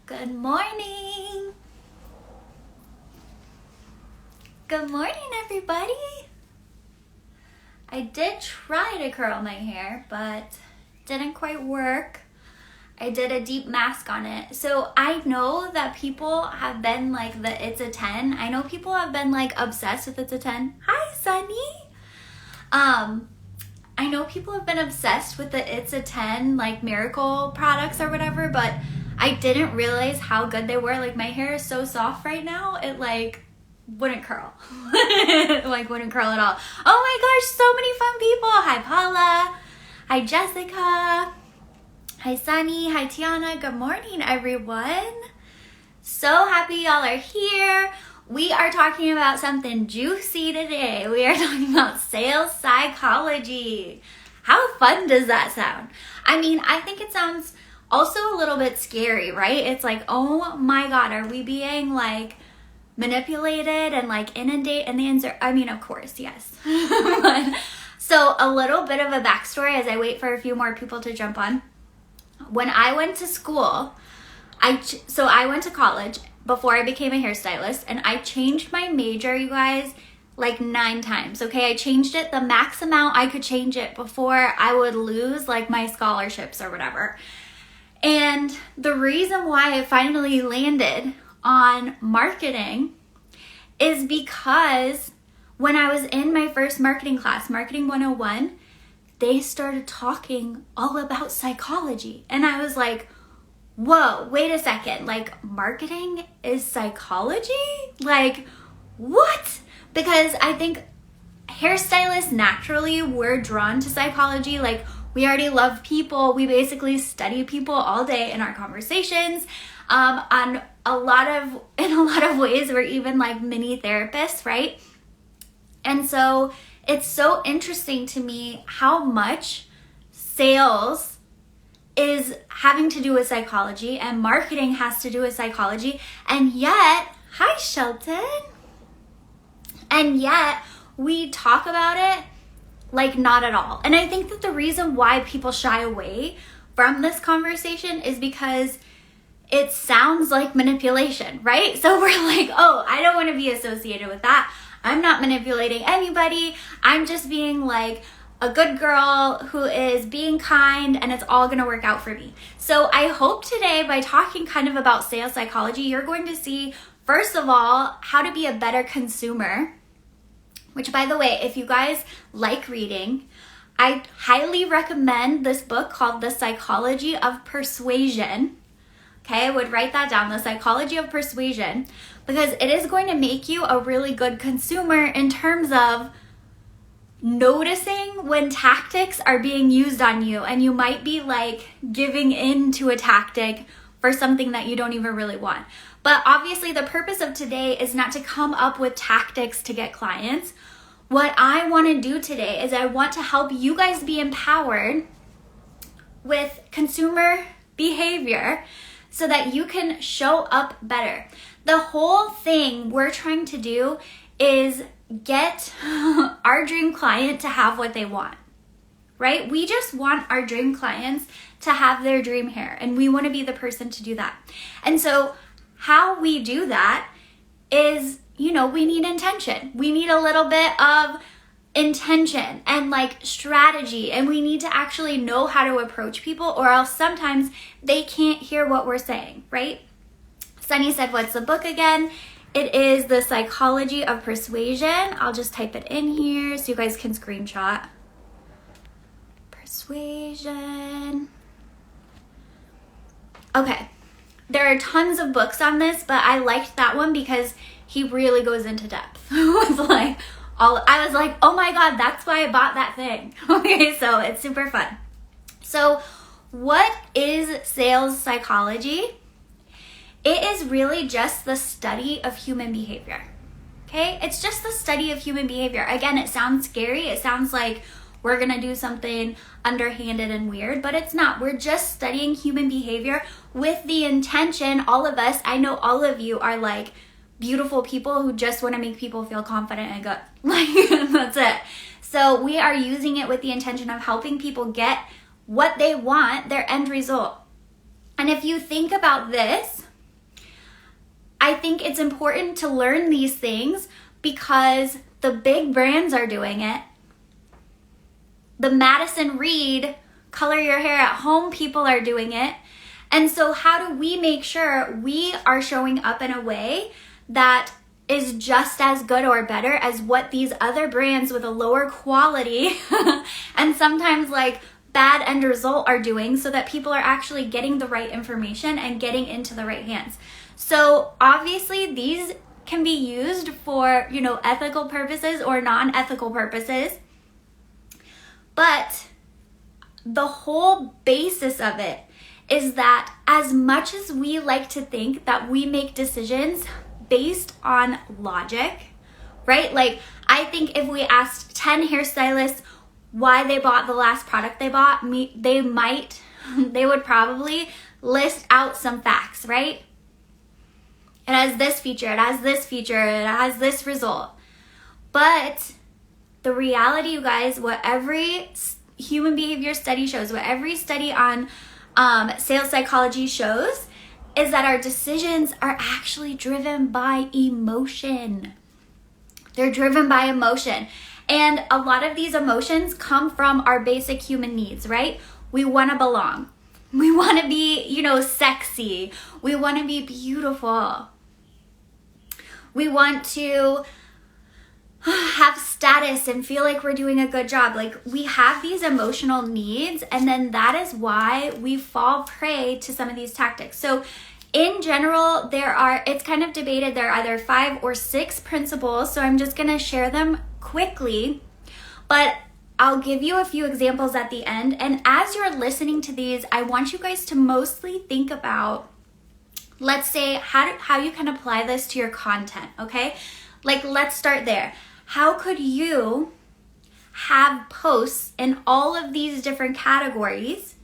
Good morning. Good morning, everybody. I did try to curl my hair, but didn't quite work. I did a deep mask on it. So I know that people have been like it's a 10. I know people have been like obsessed with it's a 10. Hi, Sunny. I know people have been obsessed with the it's a 10 like miracle products or whatever, but I didn't realize how good they were. Like my hair is so soft right now, it like wouldn't curl. Like wouldn't curl at all. Oh my gosh, so many fun people. Hi Paula. Hi Jessica. Hi Sunny. Hi Tiana. Good morning everyone. So happy y'all are here. We are talking about something juicy today. We are talking about sales psychology. How fun does that sound? I mean, I think it sounds also a little bit scary, right? It's like, oh my God, are we being like manipulated and like inundated? And the answer, I mean, of course, yes. So a little bit of a backstory as I wait for a few more people to jump on. When I went to school, I went to college before I became a hairstylist, and I changed my major, you guys, like 9 times, okay? I changed it the max amount I could change it before I would lose like my scholarships or whatever. And the reason why I finally landed on marketing is because when I was in my first marketing class, Marketing 101, they started talking all about psychology. And I was like, whoa, wait a second, like marketing is psychology? Like what? Because I think hairstylists naturally were drawn to psychology. Like we already love people. We basically study people all day in our conversations. In a lot of ways, we're even like mini therapists, right? And so it's so interesting to me how much sales is having to do with psychology and marketing has to do with psychology. And yet, hi Shelton. And yet we talk about it like not at all. And I think that the reason why people shy away from this conversation is because it sounds like manipulation, right? So we're like, oh, I don't want to be associated with that. I'm not manipulating anybody. I'm just being like a good girl who is being kind, and it's all going to work out for me. So I hope today by talking kind of about sales psychology, you're going to see, first of all, how to be a better consumer, which by the way, if you guys like reading, I highly recommend this book called The Psychology of Persuasion. Okay, I would write that down, The Psychology of Persuasion, because it is going to make you a really good consumer in terms of noticing when tactics are being used on you, and you might be like giving in to a tactic for something that you don't even really want. But obviously the purpose of today is not to come up with tactics to get clients. What I want to do today is I want to help you guys be empowered with consumer behavior so that you can show up better. The whole thing we're trying to do is get our dream client to have what they want, right? We just want our dream clients to have their dream hair, and we want to be the person to do that. And so how we do that is, we need intention. We need a little bit of intention and like strategy, and we need to actually know how to approach people, or else sometimes they can't hear what we're saying, right? Sunny said, what's the book again? It is The Psychology of Persuasion. I'll just type it in here so you guys can screenshot. Persuasion. Okay. There are tons of books on this, but I liked that one because he really goes into depth. I was like, oh my God, that's why I bought that thing. Okay, so it's super fun. So what is sales psychology? It is really just the study of human behavior, okay? It's just the study of human behavior. Again, it sounds scary. It sounds like we're gonna do something underhanded and weird, but it's not. We're just studying human behavior with the intention, all of us, I know all of you are like beautiful people who just wanna make people feel confident and good. Like, that's it. So we are using it with the intention of helping people get what they want, their end result. And if you think about this, I think it's important to learn these things because the big brands are doing it. The Madison Reed color your hair at home people are doing it. And so how do we make sure we are showing up in a way that is just as good or better as what these other brands with a lower quality and sometimes like bad end result are doing, so that people are actually getting the right information and getting into the right hands. So obviously these can be used for, ethical purposes or non-ethical purposes. But the whole basis of it is that as much as we like to think that we make decisions based on logic, right? Like, I think if we asked 10 hairstylists why they bought the last product they bought, they would probably list out some facts, right? It has this feature, it has this feature, it has this result. But the reality, you guys, what every human behavior study shows, what every study on sales psychology shows, is that our decisions are actually driven by emotion. They're driven by emotion. And a lot of these emotions come from our basic human needs, right? We want to belong. We want to be, sexy. We want to be beautiful. We want to have status and feel like we're doing a good job. Like, we have these emotional needs, and then that is why we fall prey to some of these tactics. So in general, it's kind of debated, there are either 5 or 6 principles. So I'm just going to share them quickly, but I'll give you a few examples at the end. And as you're listening to these, I want you guys to mostly think about, let's say, how you can apply this to your content, okay? Like, let's start there. How could you have posts in all of these different categories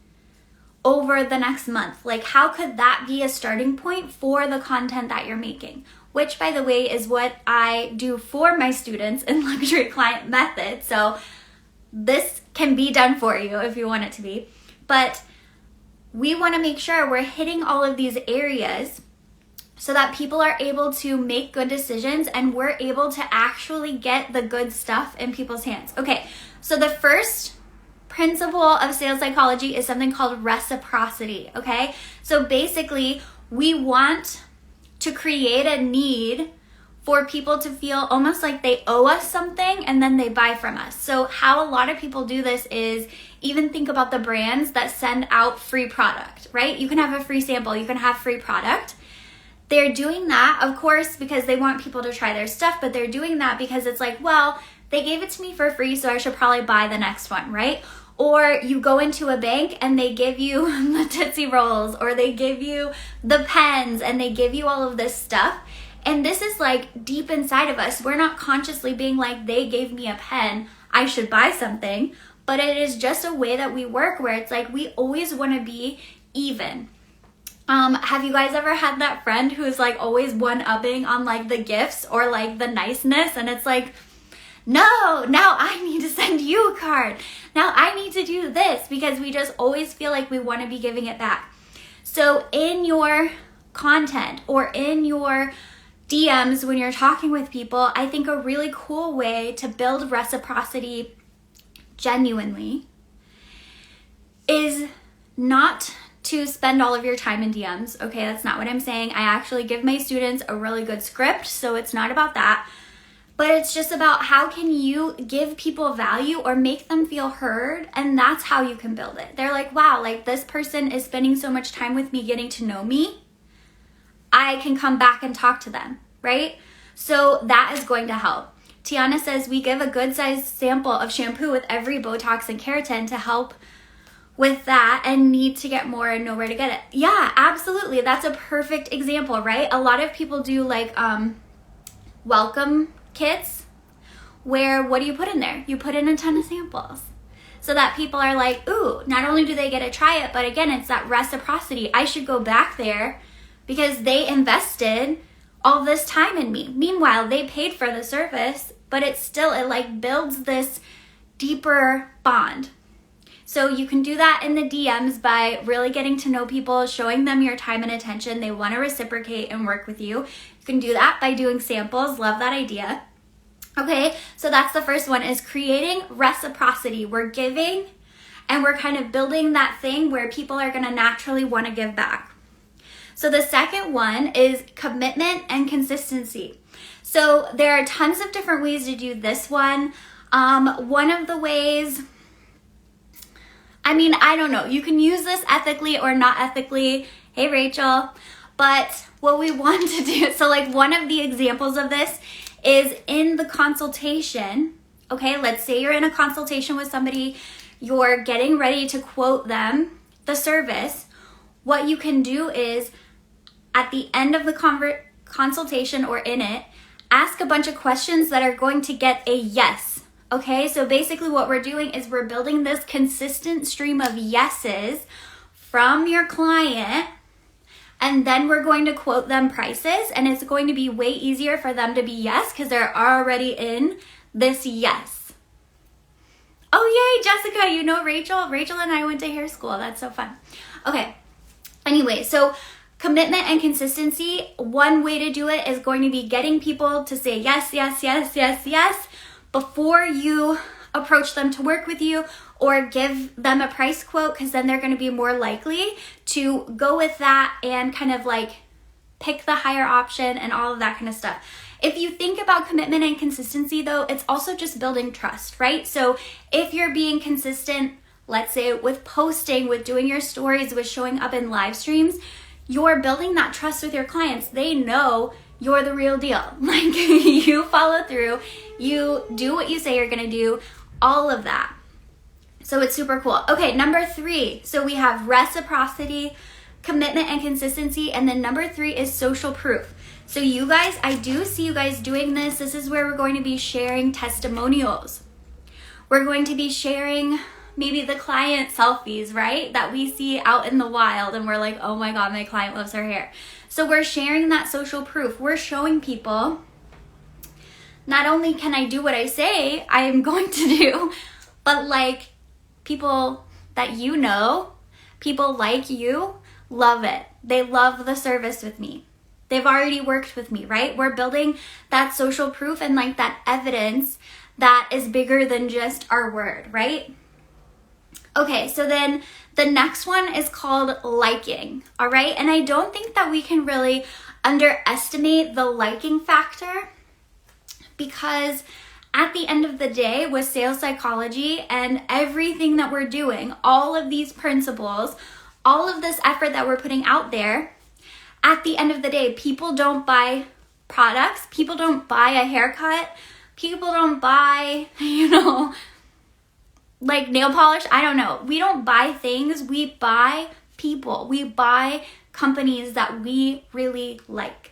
over the next month? Like, how could that be a starting point for the content that you're making? Which, by the way, is what I do for my students in Luxury Client Method. So this can be done for you if you want it to be. But we want to make sure we're hitting all of these areas so that people are able to make good decisions and we're able to actually get the good stuff in people's hands. Okay, so the first principle of sales psychology is something called reciprocity, okay? So basically, we want to create a need for people to feel almost like they owe us something and then they buy from us. So how a lot of people do this is, even think about the brands that send out free product, right? You can have a free sample, you can have free product. They're doing that, of course, because they want people to try their stuff, but they're doing that because it's like, well, they gave it to me for free, so I should probably buy the next one, right? Or you go into a bank and they give you the Tootsie Rolls, or they give you the pens, and they give you all of this stuff. And this is like deep inside of us. We're not consciously being like, they gave me a pen, I should buy something. But it is just a way that we work where it's like we always want to be even. Have you guys ever had that friend who's like always one-upping on like the gifts or like the niceness, and it's like, no, now I need to send you a card. Now I need to do this, because we just always feel like we want to be giving it back. So in your content or in your DMs when you're talking with people, I think a really cool way to build reciprocity genuinely is not to spend all of your time in DMs. Okay, that's not what I'm saying. I actually give my students a really good script, so it's not about that. But it's just about how can you give people value or make them feel heard, and that's how you can build it. They're like, wow, like this person is spending so much time with me getting to know me. I can come back and talk to them, right? So that is going to help. Tiana says we give a good sized sample of shampoo with every Botox and keratin to help with that and need to get more and know where to get it. Yeah, absolutely. That's a perfect example, right? A lot of people do like welcome kits where what do you put in there? You put in a ton of samples so that people are like, ooh, not only do they get to try it, but again, it's that reciprocity. I should go back there because they invested all this time in me. Meanwhile, they paid for the service, but it like builds this deeper bond. So you can do that in the DMs by really getting to know people, showing them your time and attention. They want to reciprocate and work with you. You can do that by doing samples. Love that idea. Okay, so that's the first one, is creating reciprocity. We're giving and we're kind of building that thing where people are going to naturally want to give back. So the second one is commitment and consistency. So there are tons of different ways to do this one. One of the ways, I mean, I don't know. You can use this ethically or not ethically. Hey, Rachel. But what we want to do, so like one of the examples of this is in the consultation. Okay, let's say you're in a consultation with somebody, you're getting ready to quote them the service. What you can do is at the end of the consultation or in it, ask a bunch of questions that are going to get a yes. Okay, so basically what we're doing is we're building this consistent stream of yeses from your client, and then we're going to quote them prices, and it's going to be way easier for them to be yes because they're already in this yes. Oh, yay, Jessica, you know Rachel? Rachel and I went to hair school. That's so fun. Okay, anyway, so commitment and consistency, one way to do it is going to be getting people to say yes, yes, yes, yes, yes, before you approach them to work with you or give them a price quote, because then they're going to be more likely to go with that and kind of like pick the higher option and all of that kind of stuff. If you think about commitment and consistency though, it's also just building trust, right? So if you're being consistent, let's say with posting, with doing your stories, with showing up in live streams, you're building that trust with your clients. They know you're the real deal. Like you follow through, you do what you say you're gonna do, all of that. So it's super cool. Okay, number 3. So we have reciprocity, commitment and consistency, and then number 3 is social proof. So you guys, I do see you guys doing this. This is where we're going to be sharing testimonials. We're going to be sharing maybe the client selfies, right? That we see out in the wild and we're like, oh my God, my client loves her hair. So we're sharing that social proof. We're showing people, not only can I do what I say I am going to do, but like people that you know, people like you, love it. They love the service with me. They've already worked with me, right? We're building that social proof and like that evidence that is bigger than just our word, right? Okay, so then the next one is called liking, all right? And I don't think that we can really underestimate the liking factor, because at the end of the day with sales psychology and everything that we're doing, all of these principles, all of this effort that we're putting out there, at the end of the day, people don't buy products, people don't buy a haircut, people don't buy, like nail polish, I don't know. We don't buy things, we buy people. We buy companies that we really like.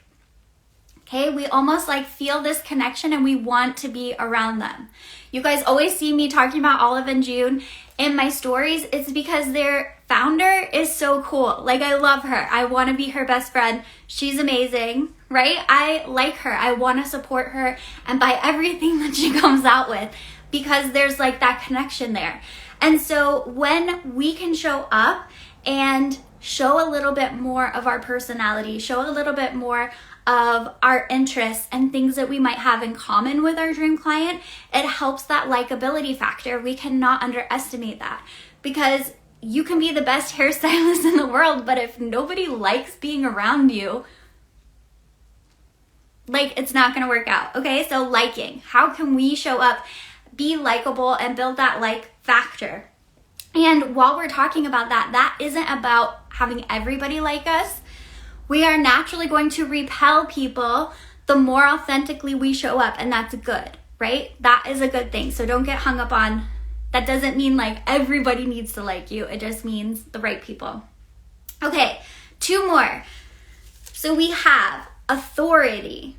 Okay, we almost like feel this connection and we want to be around them. You guys always see me talking about Olive and June in my stories. It's because their founder is so cool. Like I love her. I want to be her best friend. She's amazing, right? I like her. I want to support her and buy everything that she comes out with, because there's like that connection there. And so when we can show up and show a little bit more of our personality, show a little bit more of our interests and things that we might have in common with our dream client, it helps that likability factor. We cannot underestimate that, because you can be the best hairstylist in the world, but if nobody likes being around you, like it's not gonna work out. Okay, so liking, how can we show up, be likable, and build that like factor? And while we're talking about that, that isn't about having everybody like us. We are naturally going to repel people the more authentically we show up, and that's good, right? That is a good thing. So don't get hung up on, that doesn't mean like everybody needs to like you. It just means the right people. Okay, 2 more. So we have authority.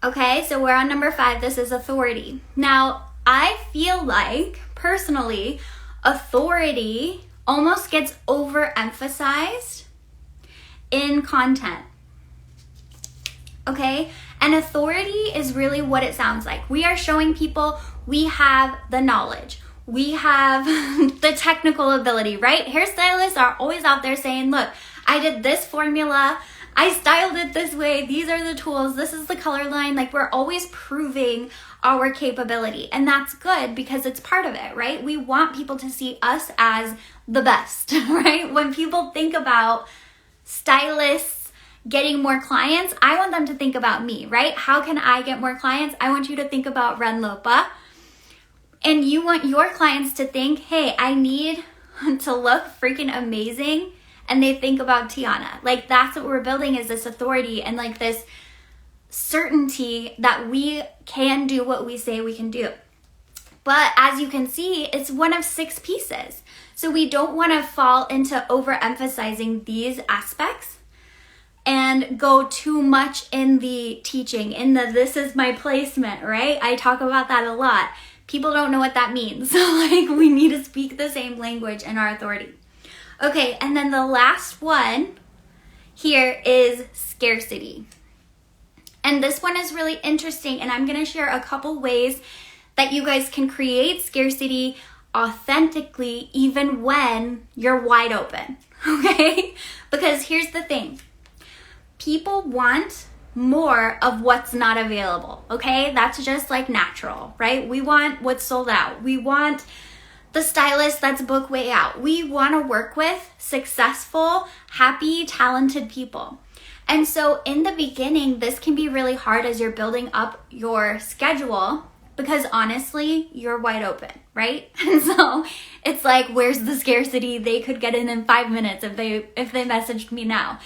Okay, so we're on number 5. This is authority. Now, I feel like, personally, authority almost gets overemphasized in content. Okay? And authority is really what it sounds like. We are showing people we have the knowledge. We have the technical ability, right? Hairstylists are always out there saying, look, I did this formula, I styled it this way, these are the tools, this is the color line. Like, we're always proving our capability, and that's good because it's part of it, right? We want people to see us as the best, right? When people think about stylists getting more clients, I want them to think about me, right? How can I get more clients? I want you to think about Ren Lopa. And you want your clients to think, hey, I need to look freaking amazing. And they think about Tiana. Like, that's what we're building, is this authority and like this certainty that we can do what we say we can do. But as you can see, it's one of 6 pieces. So we don't want to fall into overemphasizing these aspects and go too much in the teaching, in the this is my placement, right? I talk about that a lot. People don't know what that means. So like, we need to speak the same language in our authority. Okay, and then the last one here is scarcity. And this one is really interesting, and I'm going to share a couple ways that you guys can create scarcity authentically even when you're wide open, okay? Because here's the thing. People want more of what's not available, okay? That's just like natural, right? We want what's sold out. We want the stylist that's booked way out. We want to work with successful, happy, talented people. And so in the beginning, this can be really hard as you're building up your schedule because honestly, you're wide open, right? And so it's like, where's the scarcity? They could get in 5 minutes if they messaged me now.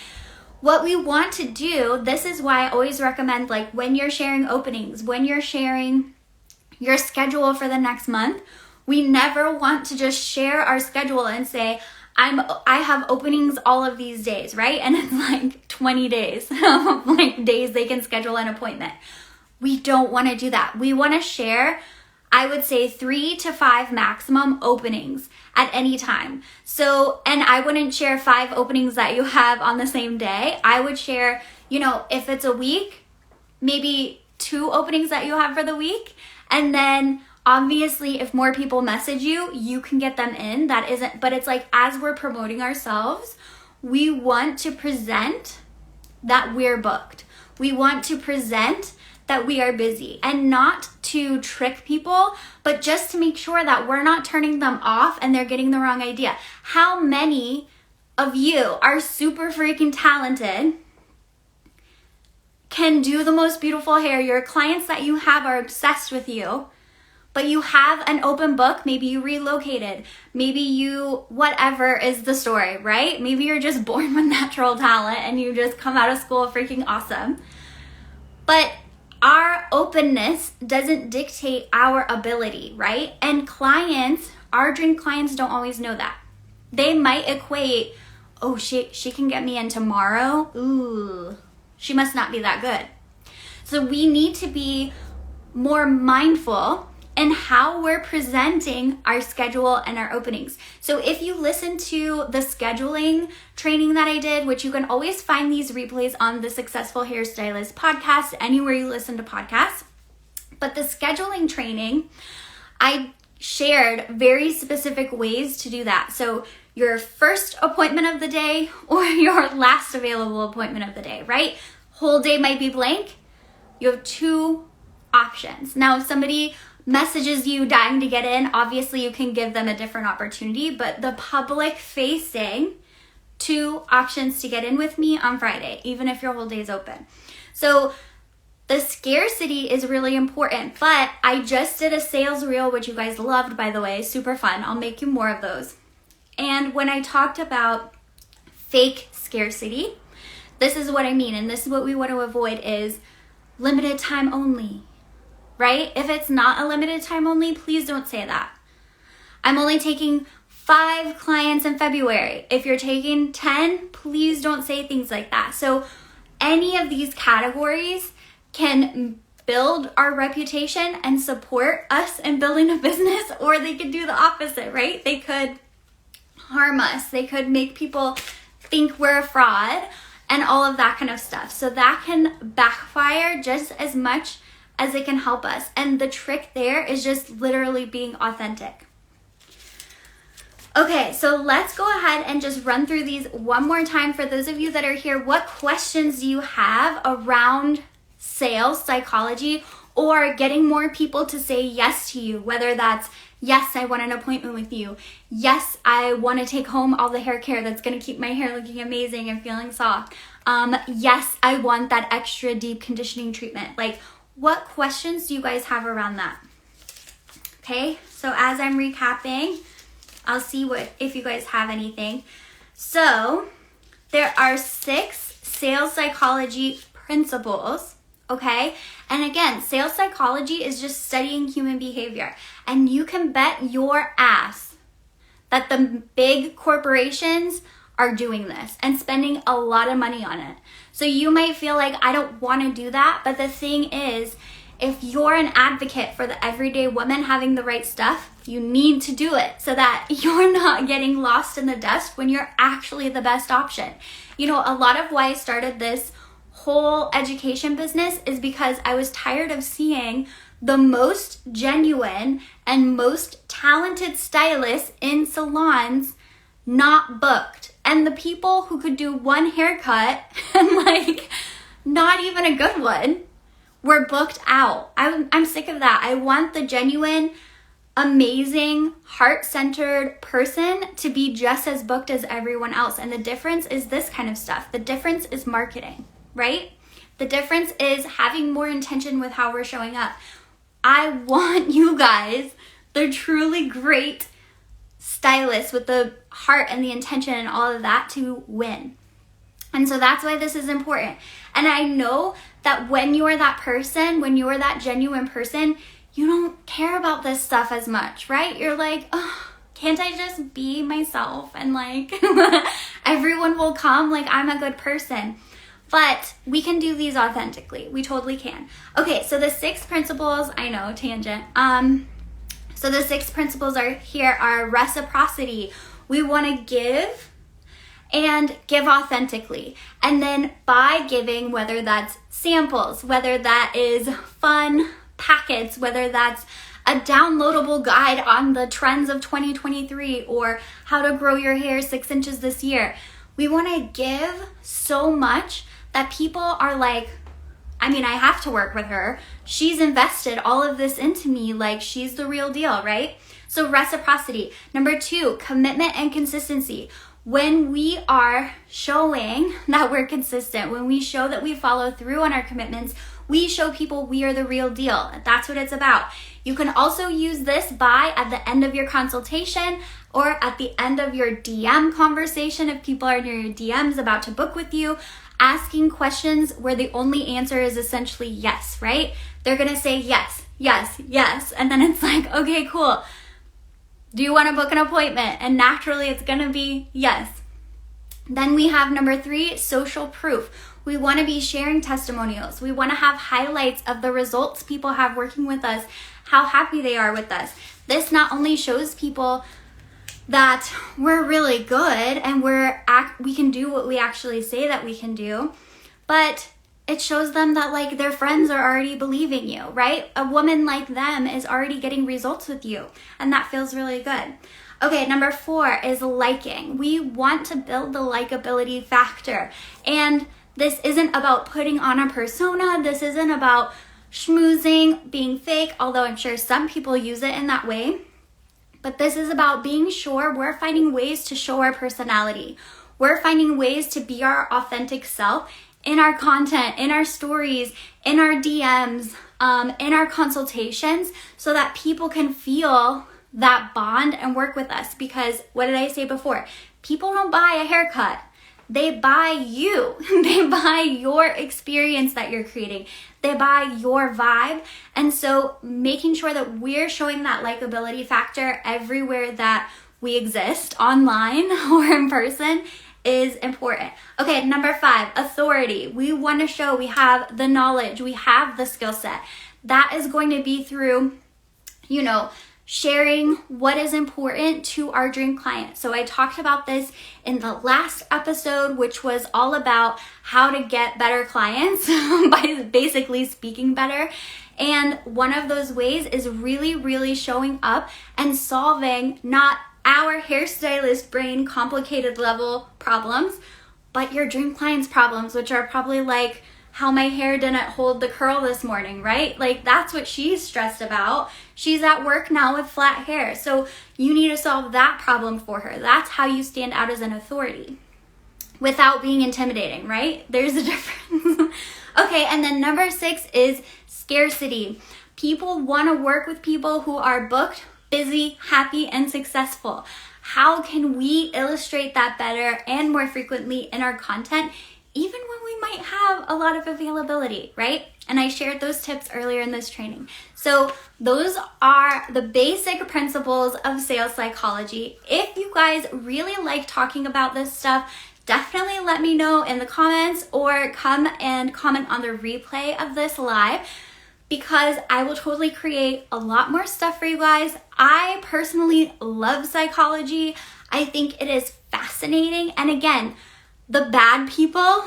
What we want to do, this is why I always recommend, like, when you're sharing openings, when you're sharing your schedule for the next month, we never want to just share our schedule and say, I have openings all of these days, right? And it's like 20 days, like days they can schedule an appointment. We don't want to do that. We want to share, I would say 3 to 5 maximum openings at any time. So, and I wouldn't share 5 openings that you have on the same day. I would share, if it's a week, maybe 2 openings that you have for the week. And then obviously, if more people message you, you can get them in. But it's like, as we're promoting ourselves, we want to present that we're booked. We want to present that we are busy, and not to trick people, but just to make sure that we're not turning them off and they're getting the wrong idea. How many of you are super freaking talented, can do the most beautiful hair, your clients that you have are obsessed with you, but you have an open book, maybe you relocated, maybe you, whatever is the story, right? Maybe you're just born with natural talent and you just come out of school freaking awesome. But our openness doesn't dictate our ability, right? And clients, our dream clients, don't always know that. They might equate, oh, she can get me in tomorrow. Ooh, she must not be that good. So we need to be more mindful in how we're presenting our schedule and our openings. So if you listen to the scheduling training that I did, which you can always find these replays on the Successful Hairstylist podcast, anywhere you listen to podcasts. But the scheduling training, I shared very specific ways to do that. So your first appointment of the day or your last available appointment of the day, right? Whole day might be blank. You have 2 options. Now, if somebody messages you dying to get in, obviously you can give them a different opportunity, but the public facing 2 options to get in with me on Friday, even if your whole day is open. So the scarcity is really important, but I just did a sales reel, which you guys loved, by the way, super fun. I'll make you more of those. And when I talked about fake scarcity, this is what I mean, and this is what we want to avoid is limited time only. Right? If it's not a limited time only, please don't say that. I'm only taking 5 clients in February. If you're taking 10, please don't say things like that. So any of these categories can build our reputation and support us in building a business, or they could do the opposite, right? They could harm us. They could make people think we're a fraud and all of that kind of stuff. So that can backfire just as much as it can help us. And the trick there is just literally being authentic. Okay, so let's go ahead and just run through these one more time for those of you that are here. What questions do you have around sales psychology or getting more people to say yes to you? Whether that's, yes, I want an appointment with you. Yes, I want to take home all the hair care that's going to keep my hair looking amazing and feeling soft. Yes, I want that extra deep conditioning treatment. Like, what questions do you guys have around that? Okay, so as I'm recapping, I'll see if you guys have anything. So there are 6 sales psychology principles, okay? And again, sales psychology is just studying human behavior. And you can bet your ass that the big corporations are doing this and spending a lot of money on it. So you might feel like, I don't want to do that. But the thing is, if you're an advocate for the everyday woman having the right stuff, you need to do it so that you're not getting lost in the dust when you're actually the best option. You know, a lot of why I started this whole education business is because I was tired of seeing the most genuine and most talented stylists in salons not booked. And the people who could do one haircut and like not even a good one were booked out. I'm sick of that. I want the genuine, amazing, heart-centered person to be just as booked as everyone else. And the difference is this kind of stuff. The difference is marketing, right? The difference is having more intention with how we're showing up. I want you guys, the truly great stylists with the heart and the intention and all of that, to win. And so that's why this is important. And I know that when you're that person, when you're that genuine person, you don't care about this stuff as much, right? You're like, oh, can't I just be myself and like everyone will come, like I'm a good person. But we can do these authentically. We totally can. Okay, so the 6 principles, I know, tangent. So the 6 principles are reciprocity. We want to give and give authentically. And then by giving, whether that's samples, whether that is fun packets, whether that's a downloadable guide on the trends of 2023 or how to grow your hair 6 inches this year. We want to give so much that people are like, I mean, I have to work with her. She's invested all of this into me. Like, she's the real deal, right? So reciprocity. Number 2, commitment and consistency. When we are showing that we're consistent, when we show that we follow through on our commitments, we show people we are the real deal. That's what it's about. You can also use this at the end of your consultation or at the end of your DM conversation if people are in your DMs about to book with you, asking questions where the only answer is essentially yes, right? They're gonna say yes, yes, yes. And then it's like, okay, cool. Do you want to book an appointment? And naturally it's gonna be yes. Then we have number 3, social proof. We want to be sharing testimonials. We want to have highlights of the results people have working with us, how happy they are with us. This not only shows people that we're really good and we can do what we actually say that we can do, but it shows them that like their friends are already believing you, right? A woman like them is already getting results with you, and that feels really good. Okay, number 4 is liking. We want to build the likability factor. And this isn't about putting on a persona. This isn't about schmoozing, being fake, although I'm sure some people use it in that way. But this is about being sure we're finding ways to show our personality. We're finding ways to be our authentic self in our content, in our stories, in our DMs, in our consultations, so that people can feel that bond and work with us. Because what did I say before? People don't buy a haircut. They buy you. They buy your experience that you're creating. They buy your vibe. And so making sure that we're showing that likability factor everywhere that we exist, online or in person, is important. Okay, number 5, authority. We want to show we have the knowledge, we have the skill set. That is going to be through, sharing what is important to our dream client. So I talked about this in the last episode, which was all about how to get better clients by basically speaking better. And one of those ways is really, really showing up and solving, not our hairstylist brain complicated level problems, but your dream clients' problems, which are probably like, how my hair didn't hold the curl this morning, right? Like that's what she's stressed about. She's at work now with flat hair. So you need to solve that problem for her. That's how you stand out as an authority without being intimidating, right? There's a difference. Okay, and then number 6 is scarcity. People want to work with people who are booked, busy, happy, and successful. How can we illustrate that better and more frequently in our content, even when we might have a lot of availability, right? And I shared those tips earlier in this training. So those are the basic principles of sales psychology. If you guys really like talking about this stuff, definitely let me know in the comments or come and comment on the replay of this live, because I will totally create a lot more stuff for you guys. I personally love psychology. I think it is fascinating. And again, the bad people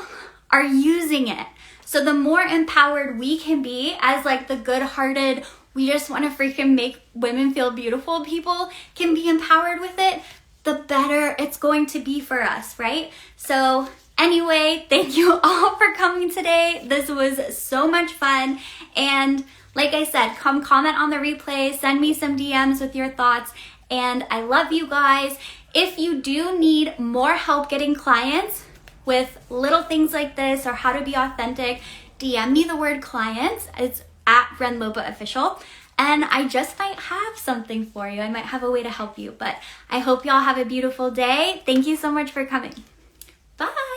are using it. So the more empowered we can be as like the good-hearted, we just want to freaking make women feel beautiful people can be empowered with it, the better it's going to be for us, right? So anyway, thank you all for coming today. This was so much fun. And like I said, come comment on the replay, send me some DMs with your thoughts. And I love you guys. If you do need more help getting clients with little things like this or how to be authentic, DM me the word clients. It's at Ren Lopa Official. And I just might have something for you. I might have a way to help you. But I hope y'all have a beautiful day. Thank you so much for coming. Bye.